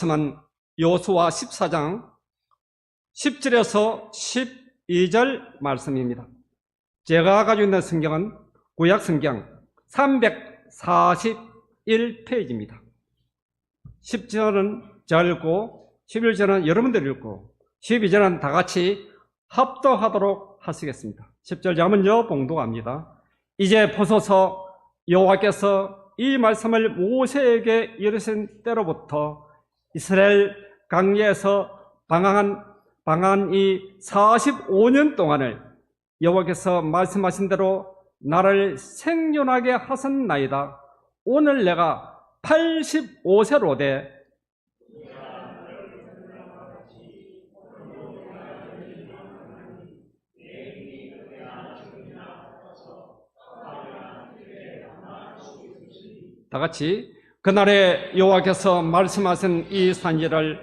말씀은 여호수아 14장 10절에서 12절 말씀입니다. 제가 가지고 있는 성경은 구약 성경 341페이지입니다. 10절은 제가 읽고 11절은 여러분들이 읽고 12절은 다 같이 합독하도록 하시겠습니다. 10절 제가 먼저 봉독합니다. 이제 보소서, 여호와께서 이 말씀을 모세에게 이르신 때로부터 이스라엘 광야에서 방황한 이 45년 동안을 여호와께서 말씀하신 대로 나를 생존하게 하셨나이다. 오늘 내가 85세로 돼 다 같이 그날에 여호와께서 말씀하신 이 산지를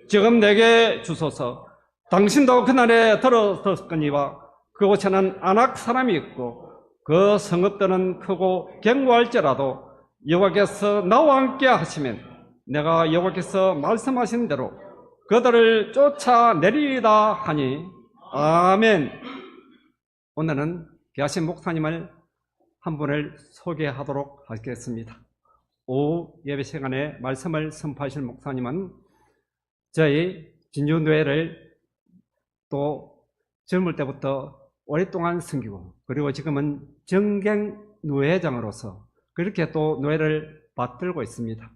지금 내게 주소서. 당신도 그날에 들었거니와 그곳에는 아낙 사람이 있고 그 성읍들은 크고 견고할지라도 여호와께서 나와 함께 하시면 내가 여호와께서 말씀하신 대로 그들을 쫓아내리리다 하니 아멘. 오늘은 귀하신 목사님을 한 분을 소개하도록 하겠습니다. 오후 예배 시간에 말씀을 선포하실 목사님은 저희 진주노회를 또 젊을 때부터 오랫동안 섬기고 그리고 지금은 정갱노회장으로서 그렇게 또 노회를 받들고 있습니다.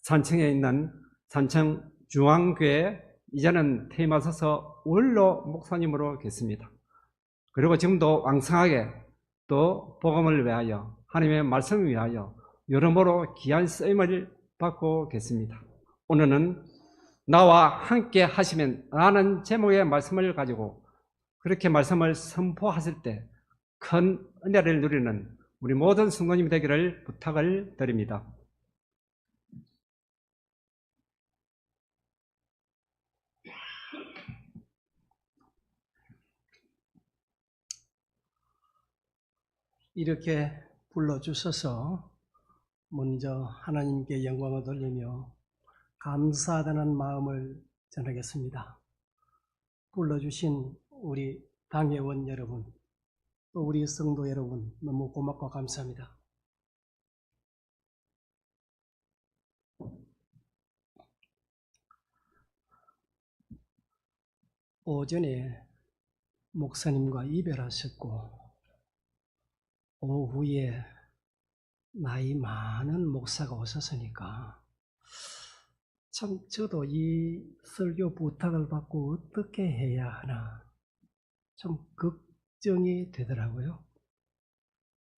산청에 있는 산청 중앙교회 이제는 퇴임하셔서 원로 목사님으로 계십니다. 그리고 지금도 왕성하게 또 복음을 위하여 하나님의 말씀을 위하여 여러모로 귀한 쓰임을 받고 계십니다. 오늘은 나와 함께 하시면 라는 제목의 말씀을 가지고 그렇게 말씀을 선포하실 때 큰 은혜를 누리는 우리 모든 성도님이 되기를 부탁을 드립니다. 이렇게 불러주셔서 먼저 하나님께 영광을 돌리며 감사하다는 마음을 전하겠습니다. 불러주신 우리 당회원 여러분, 또 우리 성도 여러분 너무 고맙고 감사합니다. 오전에 목사님과 이별하셨고 오후에 나이 많은 목사가 오셨으니까 참 저도 이 설교 부탁을 받고 어떻게 해야 하나 좀 걱정이 되더라고요.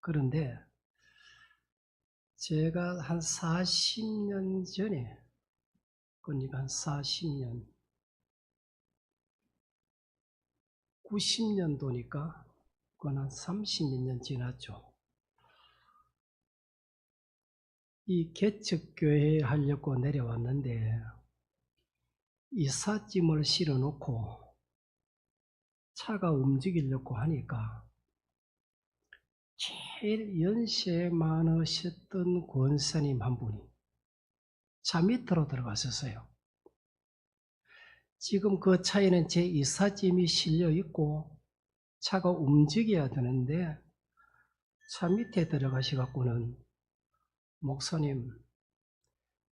그런데 제가 한 40년 전에, 그러니까 한 40년, 90년도니까 그건 한 30몇 년 지났죠. 이 개척교회 하려고 내려왔는데 이삿짐을 실어놓고 차가 움직이려고 하니까 제일 연세 많으셨던 권사님 한 분이 차 밑으로 들어가셨어요. 지금 그 차에는 제 이삿짐이 실려 있고 차가 움직여야 되는데 차 밑에 들어가셔갖고는 목사님,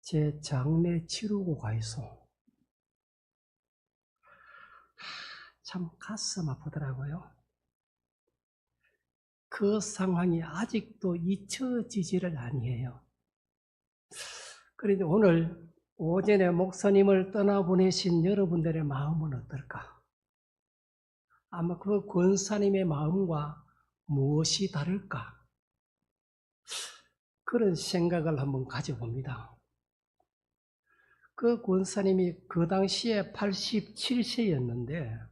제 장례 치르고 가 있어. 참 가슴 아프더라고요. 그 상황이 아직도 잊혀지지를 아니해요. 그런데 오늘 오전에 목사님을 떠나보내신 여러분들의 마음은 어떨까? 아마 그 권사님의 마음과 무엇이 다를까? 그런 생각을 한번 가져봅니다. 그 권사님이 그 당시에 87세였는데,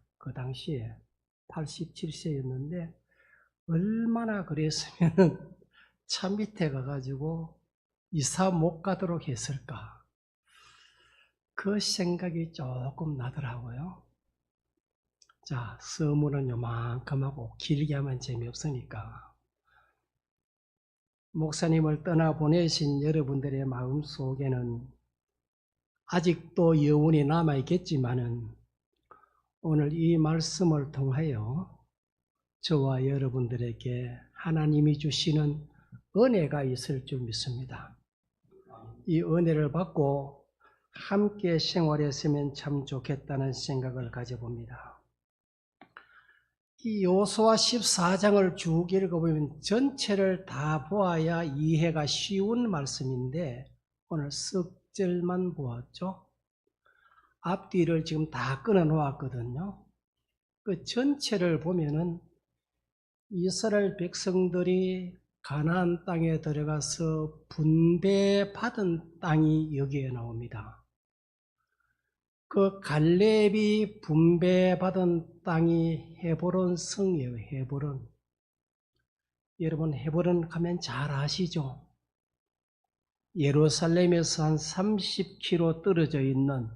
얼마나 그랬으면 차 밑에 가가지고 이사 못 가도록 했을까? 그 생각이 조금 나더라고요. 자, 서문은 요만큼 하고 길게 하면 재미없으니까 목사님을 떠나보내신 여러분들의 마음 속에는 아직도 여운이 남아있겠지만은 오늘 이 말씀을 통하여 저와 여러분들에게 하나님이 주시는 은혜가 있을 줄 믿습니다. 이 은혜를 받고 함께 생활했으면 참 좋겠다는 생각을 가져봅니다. 이 여호수아 14장을 쭉 읽어보면 전체를 다 보아야 이해가 쉬운 말씀인데 오늘 석 절만 보았죠. 앞뒤를 지금 다 끊어 놓았거든요. 그 전체를 보면은 이스라엘 백성들이 가나안 땅에 들어가서 분배받은 땅이 여기에 나옵니다. 그 갈렙이 분배받은 땅이 헤브론 성이에요. 헤브론. 여러분 헤브론 가면 잘 아시죠? 예루살렘에서 한 30km 떨어져 있는,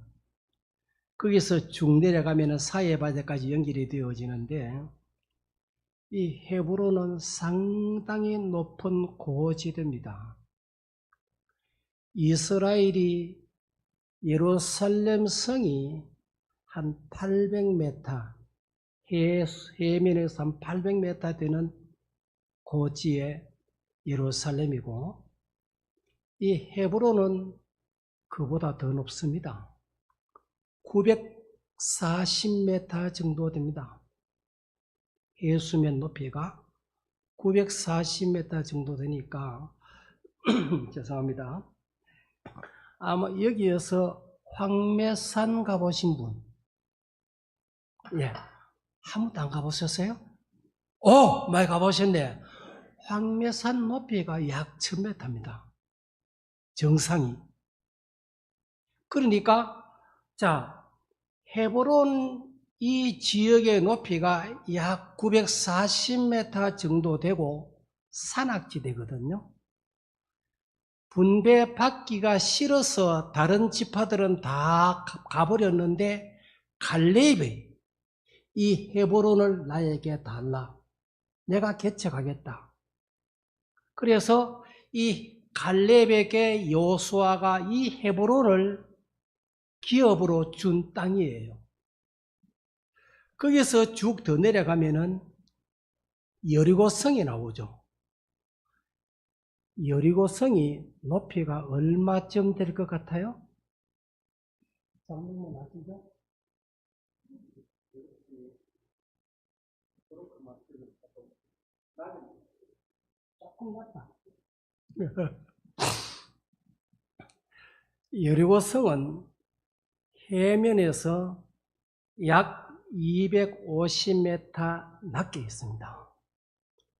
거기서 쭉 내려가면 사해바다까지 연결이 되어지는데 이 헤브론은 상당히 높은 고지대입니다. 이스라엘이 예루살렘 성이 한 800m, 해면에서 한 800m 되는 고지의 예루살렘이고 이 헤브론은 그보다 더 높습니다. 940m 정도 됩니다. 해수면 높이가 940m 정도 되니까 죄송합니다. 아마 여기에서 황매산 가보신 분? 예, 한 번도 안 가보셨어요? 많이 가보셨네. 황매산 높이가 약 1000m입니다. 정상이. 그러니까 자, 헤브론 이 지역의 높이가 약 940m 정도 되고 산악지대거든요. 분배받기가 싫어서 다른 지파들은 다 가버렸는데 갈렙이 이 헤브론을 나에게 달라. 내가 개척하겠다. 그래서 이 갈렙에게 여호수아가 이 헤브론을 기업으로 준 땅이에요. 거기서 쭉 더 내려가면은 여리고성이 나오죠. 여리고성이 높이가 얼마쯤 될 것 같아요? 장로님 아시죠? 조금 낮다. 여리고성은 해면에서 약 250m 낮게 있습니다.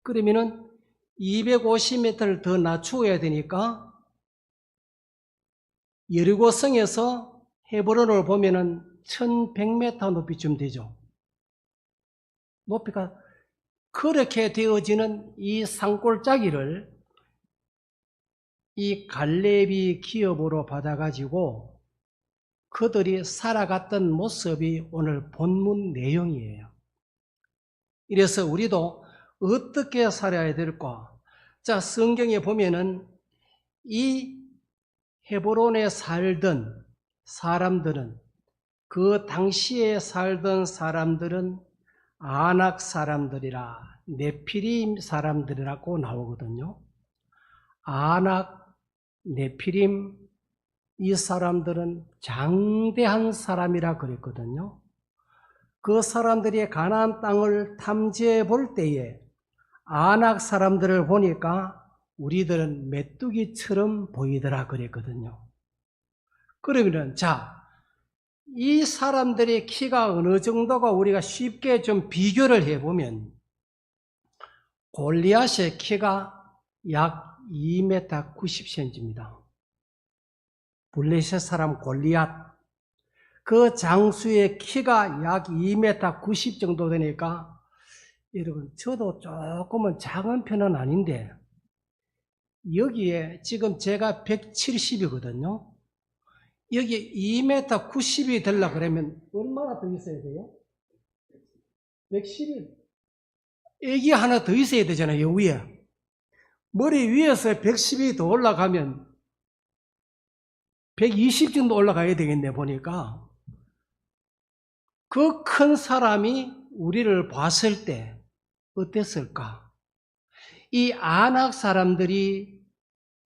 그러면은 250m를 더 낮추어야 되니까 여리고성에서 헤브론을 보면은 1100m 높이쯤 되죠. 높이가 그렇게 되어지는 이 산골짜기를 이 갈렙이 기업으로 받아가지고 그들이 살아갔던 모습이 오늘 본문 내용이에요. 이래서 우리도 어떻게 살아야 될까? 자, 성경에 보면은 이 헤브론에 살던 사람들은, 그 당시에 살던 사람들은 아낙 사람들이라 네피림 사람들이라고 나오거든요. 아낙, 네피림, 이 사람들은 장대한 사람이라 그랬거든요. 그 사람들이 가나안 땅을 탐지해 볼 때에 아낙 사람들을 보니까 우리들은 메뚜기처럼 보이더라 그랬거든요. 그러면은 자, 이 사람들의 키가 어느 정도가 우리가 쉽게 좀 비교를 해보면 골리앗의 키가 약 2m 90cm입니다. 블레셋 사람 골리앗, 그 장수의 키가 약 2m 90 정도 되니까 여러분 저도 조금은 작은 편은 아닌데 여기에 지금 제가 170이거든요. 여기 2m 90이 되려고 그러면 얼마나 더 있어야 돼요? 110이. 애기 하나 더 있어야 되잖아요, 위에. 머리 위에서 110이 더 올라가면 120 정도 올라가야 되겠네 보니까. 그 큰 사람이 우리를 봤을 때 어땠을까? 이 아낙 사람들이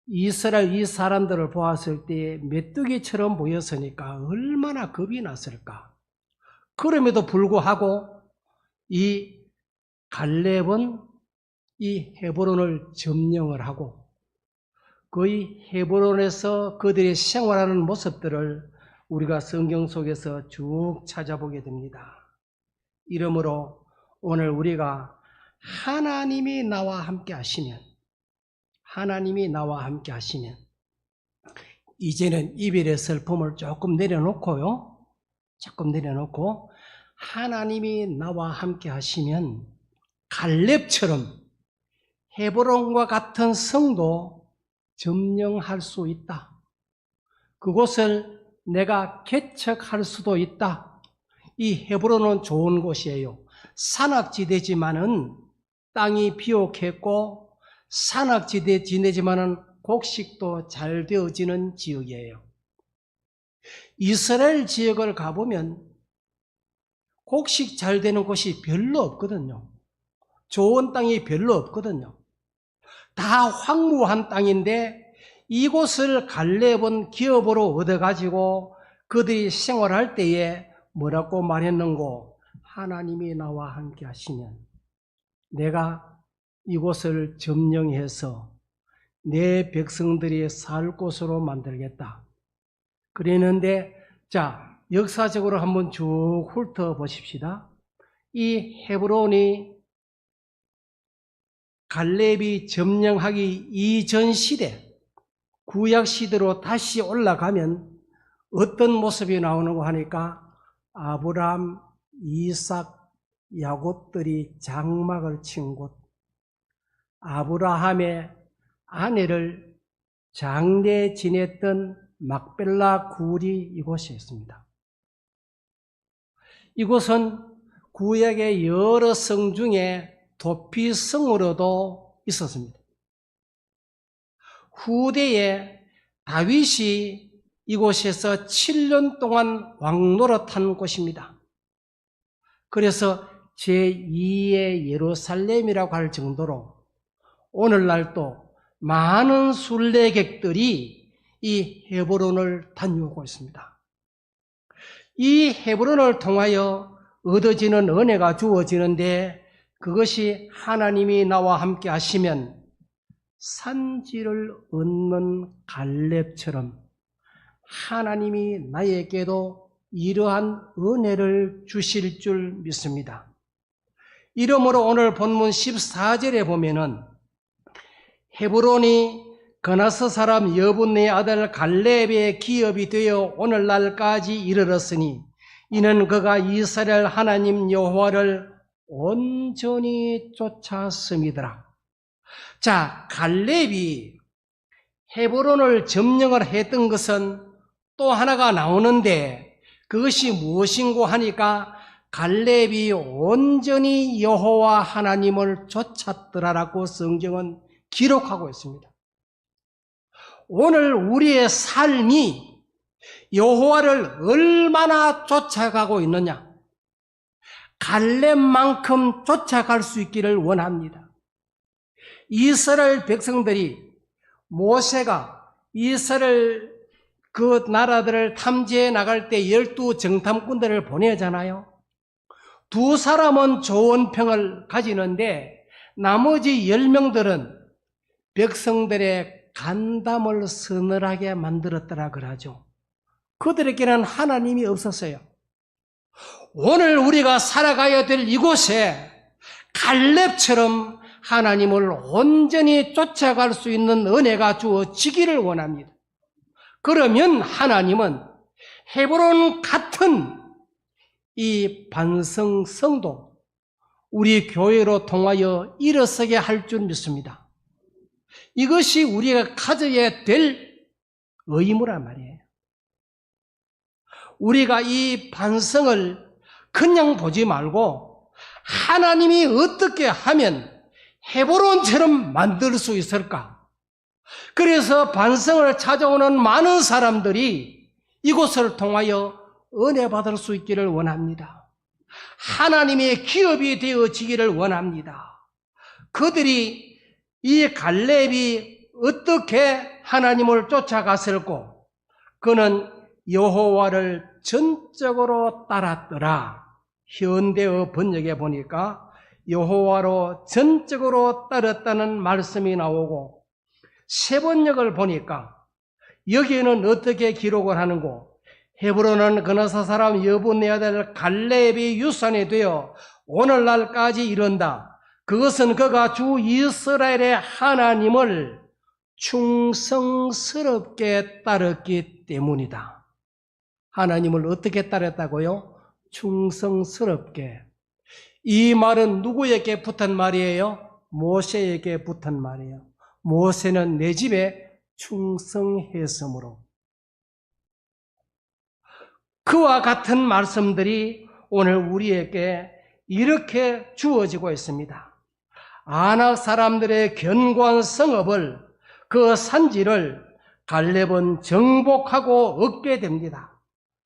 이스라엘 이 사람들을 보았을 때 메뚜기처럼 보였으니까 얼마나 겁이 났을까? 그럼에도 불구하고 이 갈렙은 이 헤브론을 점령을 하고 거의 헤브론에서 그들이 생활하는 모습들을 우리가 성경 속에서 쭉 찾아보게 됩니다. 이러므로 오늘 우리가 하나님이 나와 함께 하시면 이제는 이별의 슬픔을 조금 내려놓고 하나님이 나와 함께 하시면 갈렙처럼 헤브론과 같은 성도 점령할 수 있다. 그곳을 내가 개척할 수도 있다. 이 헤브론은 좋은 곳이에요. 산악지대지만은 땅이 비옥했고 산악지대지만은 곡식도 잘 되어지는 지역이에요. 이스라엘 지역을 가보면 곡식 잘 되는 곳이 별로 없거든요. 좋은 땅이 별로 없거든요. 다 황무한 땅인데 이곳을 갈렙은 기업으로 얻어가지고 그들이 생활할 때에 뭐라고 말했는고? 하나님이 나와 함께 하시면 내가 이곳을 점령해서 내 백성들이 살 곳으로 만들겠다. 그랬는데 자, 역사적으로 한번 쭉 훑어보십시다. 이 헤브론이 갈렙이 점령하기 이전 시대, 구약 시대로 다시 올라가면 어떤 모습이 나오는고 하니까 아브람, 이삭, 야곱들이 장막을 친 곳, 아브라함의 아내를 장례 지냈던 막벨라 굴이 이곳에 있습니다. 이곳은 구약의 여러 성 중에 도피성으로도 있었습니다. 후대에 다윗이 이곳에서 7년 동안 왕노릇한 곳입니다. 그래서 제2의 예루살렘이라고 할 정도로 오늘날도 많은 순례객들이 이 헤브론을 다녀오고 있습니다. 이 헤브론을 통하여 얻어지는 은혜가 주어지는데 그것이 하나님이 나와 함께 하시면 산지를 얻는 갈렙처럼 하나님이 나에게도 이러한 은혜를 주실 줄 믿습니다. 이러므로 오늘 본문 14절에 보면은 헤브론이 그나스 사람 여분네 아들 갈렙의 기업이 되어 오늘날까지 이르렀으니 이는 그가 이스라엘 하나님 여호와를 온전히 쫓았음이더라. 자, 갈렙이 헤브론을 점령을 했던 것은 또 하나가 나오는데 그것이 무엇인고 하니까 갈렙이 온전히 여호와 하나님을 쫓았더라라고 성경은 기록하고 있습니다. 오늘 우리의 삶이 여호와를 얼마나 쫓아가고 있느냐? 갈렙만큼 쫓아갈 수 있기를 원합니다. 이스라엘 백성들이 모세가 이스라엘 그 나라들을 탐지해 나갈 때 12정탐꾼들을 보내잖아요. 두 사람은 좋은 평을 가지는데 나머지 10명들은 백성들의 간담을 서늘하게 만들었더라 그러죠. 그들에게는 하나님이 없었어요. 오늘 우리가 살아가야 될 이곳에 갈렙처럼 하나님을 온전히 쫓아갈 수 있는 은혜가 주어지기를 원합니다. 그러면 하나님은 헤브론 같은 이 반성 성도 우리 교회로 통하여 일어서게 할 줄 믿습니다. 이것이 우리가 가져야 될 의무란 말이에요. 우리가 이 반성을 그냥 보지 말고 하나님이 어떻게 하면 헤브론처럼 만들 수 있을까? 그래서 반성을 찾아오는 많은 사람들이 이곳을 통하여 은혜 받을 수 있기를 원합니다. 하나님의 기업이 되어지기를 원합니다. 그들이 이 갈렙이 어떻게 하나님을 쫓아갔을고 그는 여호와를 전적으로 따랐더라. 현대어 번역에 보니까 여호와로 전적으로 따랐다는 말씀이 나오고 세번역을 보니까 여기에는 어떻게 기록을 하는고 헤브론은 그나사 사람 여분의 아들 갈렙이 유산이 되어 오늘날까지 이른다. 그것은 그가 주 이스라엘의 하나님을 충성스럽게 따랐기 때문이다. 하나님을 어떻게 따랐다고요? 충성스럽게. 이 말은 누구에게 붙은 말이에요? 모세에게 붙은 말이에요. 모세는 내 집에 충성했으므로. 그와 같은 말씀들이 오늘 우리에게 이렇게 주어지고 있습니다. 아낙 사람들의 견고한 성읍을, 그 산지를 갈렙은 정복하고 얻게 됩니다.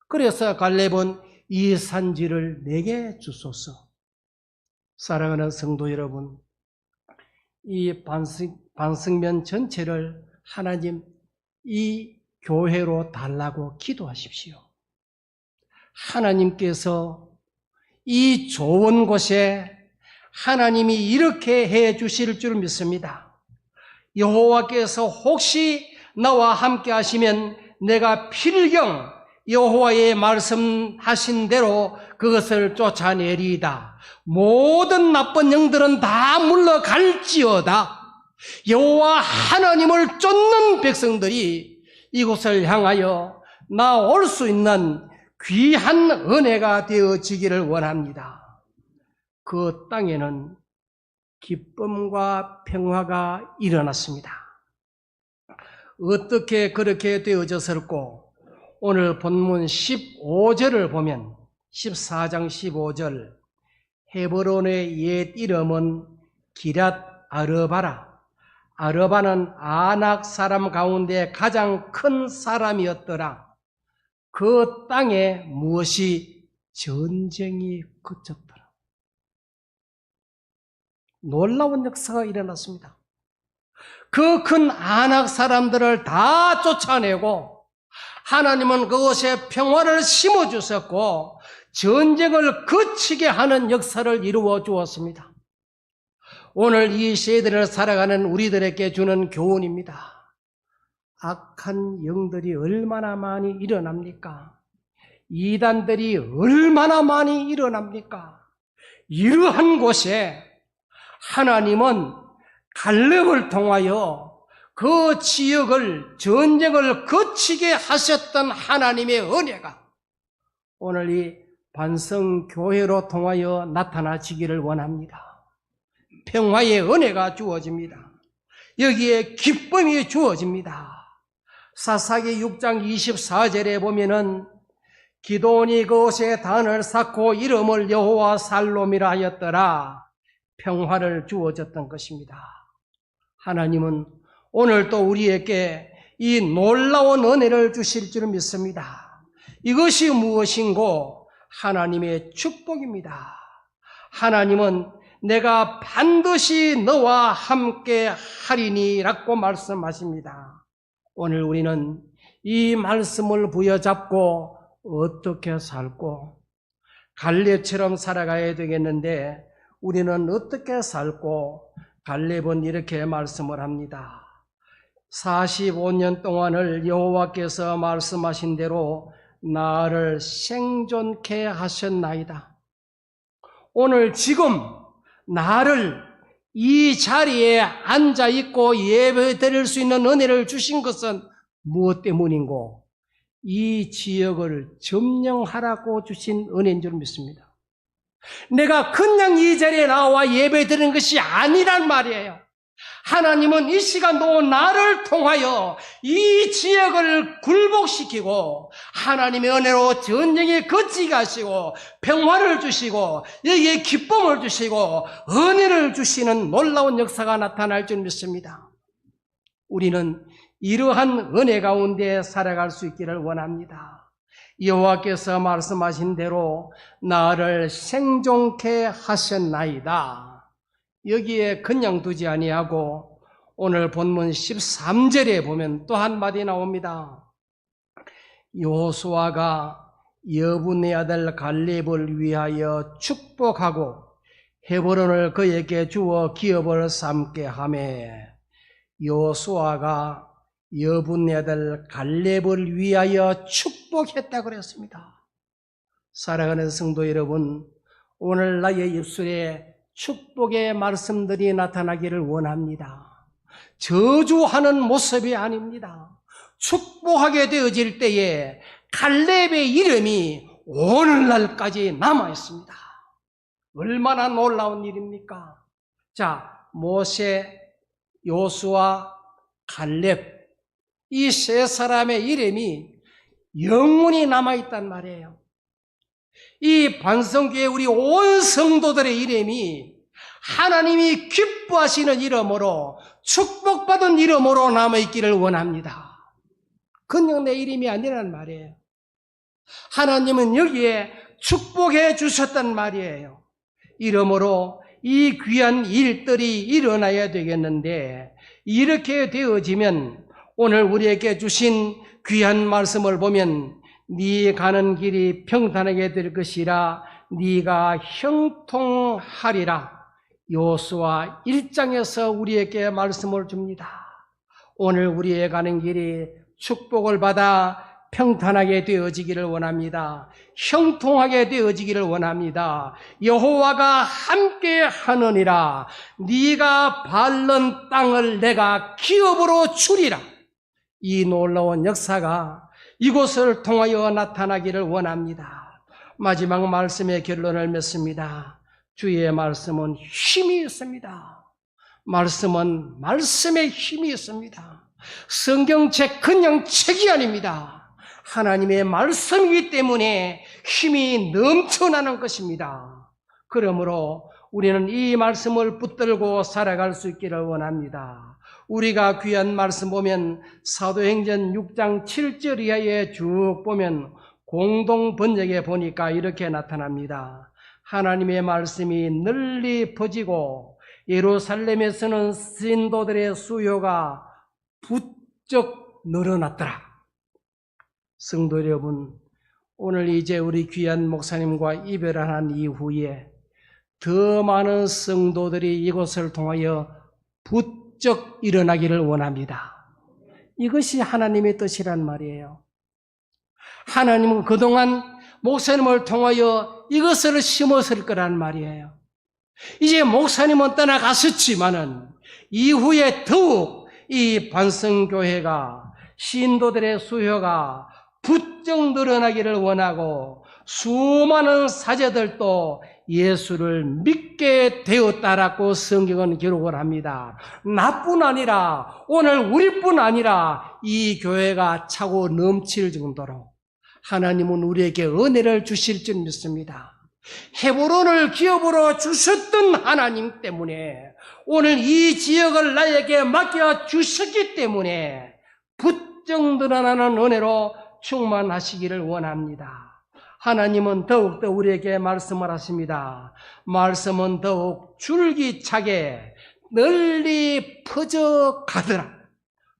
그래서 갈렙은 이 산지를 내게 주소서. 사랑하는 성도 여러분, 이 반석면 전체를 하나님 이 교회로 달라고 기도하십시오. 하나님께서 이 좋은 곳에 하나님이 이렇게 해 주실 줄 믿습니다. 여호와께서 혹시 나와 함께 하시면 내가 필경 여호와의 말씀하신 대로 그것을 쫓아내리이다. 모든 나쁜 영들은 다 물러갈지어다. 여호와 하나님을 쫓는 백성들이 이곳을 향하여 나올 수 있는 귀한 은혜가 되어지기를 원합니다. 그 땅에는 기쁨과 평화가 일어났습니다. 어떻게 그렇게 되어졌을꼬? 오늘 본문 15절을 보면 14장 15절 헤브론의 옛 이름은 기랏 아르바라. 아르바는 아낙 사람 가운데 가장 큰 사람이었더라. 그 땅에 무엇이 전쟁이 그쳤더라. 놀라운 역사가 일어났습니다. 그 큰 아낙 사람들을 다 쫓아내고 하나님은 그곳에 평화를 심어주셨고 전쟁을 그치게 하는 역사를 이루어 주었습니다. 오늘 이 시대를 살아가는 우리들에게 주는 교훈입니다. 악한 영들이 얼마나 많이 일어납니까? 이단들이 얼마나 많이 일어납니까? 이러한 곳에 하나님은 갈렙을 통하여 그 지역을 전쟁을 거치게 하셨던 하나님의 은혜가 오늘 이 반성교회로 통하여 나타나지기를 원합니다. 평화의 은혜가 주어집니다. 여기에 기쁨이 주어집니다. 사사기 6장 24절에 보면은 기드온이 그곳에 단을 쌓고 이름을 여호와 살롬이라 하였더라. 평화를 주어졌던 것입니다. 하나님은 오늘도 우리에게 이 놀라운 은혜를 주실 줄 믿습니다. 이것이 무엇인고? 하나님의 축복입니다. 하나님은 내가 반드시 너와 함께 하리니라고 말씀하십니다. 오늘 우리는 이 말씀을 부여잡고 어떻게 살고 갈렙처럼 살아가야 되겠는데 우리는 어떻게 살고 갈렙은 이렇게 말씀을 합니다. 45년 동안을 여호와께서 말씀하신 대로 나를 생존케 하셨나이다. 오늘 지금 나를 이 자리에 앉아있고 예배 드릴 수 있는 은혜를 주신 것은 무엇 때문인고? 이 지역을 점령하라고 주신 은혜인 줄 믿습니다. 내가 그냥 이 자리에 나와 예배 드리는 것이 아니란 말이에요. 하나님은 이 시간도 나를 통하여 이 지역을 굴복시키고 하나님의 은혜로 전쟁에 거치게 하시고 평화를 주시고 여기에 기쁨을 주시고 은혜를 주시는 놀라운 역사가 나타날 줄 믿습니다. 우리는 이러한 은혜 가운데 살아갈 수 있기를 원합니다. 여호와께서 말씀하신 대로 나를 생존케 하셨나이다. 여기에 그냥 두지 아니하고 오늘 본문 13절에 보면 또 한마디 나옵니다. 여호수아가 여분의 아들 갈렙을 위하여 축복하고 헤브론을 그에게 주어 기업을 삼게 하매 여호수아가 여분의 아들 갈렙을 위하여 축복했다고 그랬습니다. 사랑하는 성도 여러분, 오늘 나의 입술에 축복의 말씀들이 나타나기를 원합니다. 저주하는 모습이 아닙니다. 축복하게 되어질 때에 갈렙의 이름이 오늘날까지 남아있습니다. 얼마나 놀라운 일입니까? 자, 모세, 여호수아, 갈렙 이 세 사람의 이름이 영원히 남아있단 말이에요. 이 반성교회 우리 온 성도들의 이름이 하나님이 기뻐하시는 이름으로 축복받은 이름으로 남아있기를 원합니다. 그냥 내 이름이 아니란 말이에요. 하나님은 여기에 축복해 주셨단 말이에요. 이러므로 이 귀한 일들이 일어나야 되겠는데 이렇게 되어지면 오늘 우리에게 주신 귀한 말씀을 보면 네 가는 길이 평탄하게 될 것이라 네가 형통하리라. 여호수아 1장에서 우리에게 말씀을 줍니다. 오늘 우리의 가는 길이 축복을 받아 평탄하게 되어지기를 원합니다. 형통하게 되어지기를 원합니다. 여호와가 함께 하느니라. 네가 밟는 땅을 내가 기업으로 주리라. 이 놀라운 역사가 이곳을 통하여 나타나기를 원합니다. 마지막 말씀의 결론을 맺습니다. 주의 말씀은 힘이 있습니다. 말씀은 말씀에 힘이 있습니다. 성경책 그냥 책이 아닙니다. 하나님의 말씀이기 때문에 힘이 넘쳐나는 것입니다. 그러므로 우리는 이 말씀을 붙들고 살아갈 수 있기를 원합니다. 우리가 귀한 말씀 보면 사도행전 6장 7절 이하에 쭉 보면 공동 번역에 보니까 이렇게 나타납니다. 하나님의 말씀이 널리 퍼지고 예루살렘에서는 신도들의 수요가 부쩍 늘어났더라. 성도 여러분, 오늘 이제 우리 귀한 목사님과 이별한 이후에 더 많은 성도들이 이곳을 통하여 부쩍 일어나기를 원합니다. 이것이 하나님의 뜻이란 말이에요. 하나님은 그동안 목사님을 통하여 이것을 심었을 거란 말이에요. 이제 목사님은 떠나갔었지만은 이후에 더욱 이 반성교회가 신도들의 수요가 부쩍 늘어나기를 원하고 수많은 사제들도 예수를 믿게 되었다라고 성경은 기록을 합니다. 나뿐 아니라 오늘 우리뿐 아니라 이 교회가 차고 넘칠 정도로 하나님은 우리에게 은혜를 주실 줄 믿습니다. 헤브론을 기업으로 주셨던 하나님 때문에 오늘 이 지역을 나에게 맡겨 주셨기 때문에 부쩍 늘어나는 은혜로 충만하시기를 원합니다. 하나님은 더욱더 우리에게 말씀을 하십니다. 말씀은 더욱 줄기차게 널리 퍼져 가더라.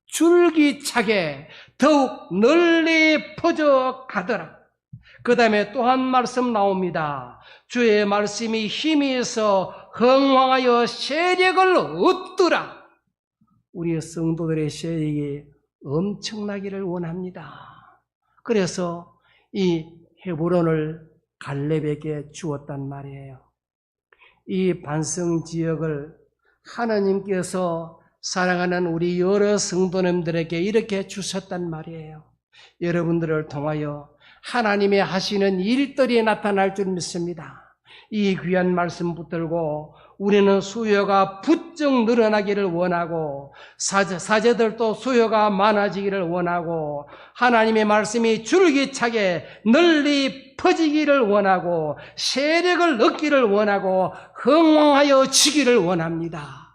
줄기차게 더욱 널리 퍼져 가더라. 그 다음에 또 한 말씀 나옵니다. 주의 말씀이 힘이 있어 흥왕하여 세력을 얻더라. 우리 성도들의 세력이 엄청나기를 원합니다. 그래서 이 헤브론을 갈렙에게 주었단 말이에요. 이 반성 지역을 하나님께서 사랑하는 우리 여러 성도님들에게 이렇게 주셨단 말이에요. 여러분들을 통하여 하나님의 하시는 일들이 나타날 줄 믿습니다. 이 귀한 말씀 붙들고 우리는 수요가 부쩍 늘어나기를 원하고 사제들도 수요가 많아지기를 원하고 하나님의 말씀이 줄기차게 널리 퍼지기를 원하고 세력을 얻기를 원하고 흥왕하여 지기를 원합니다.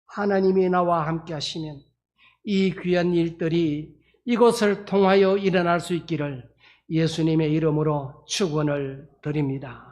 하나님이 나와 함께 하시면 이 귀한 일들이 이곳을 통하여 일어날 수 있기를 예수님의 이름으로 축원을 드립니다.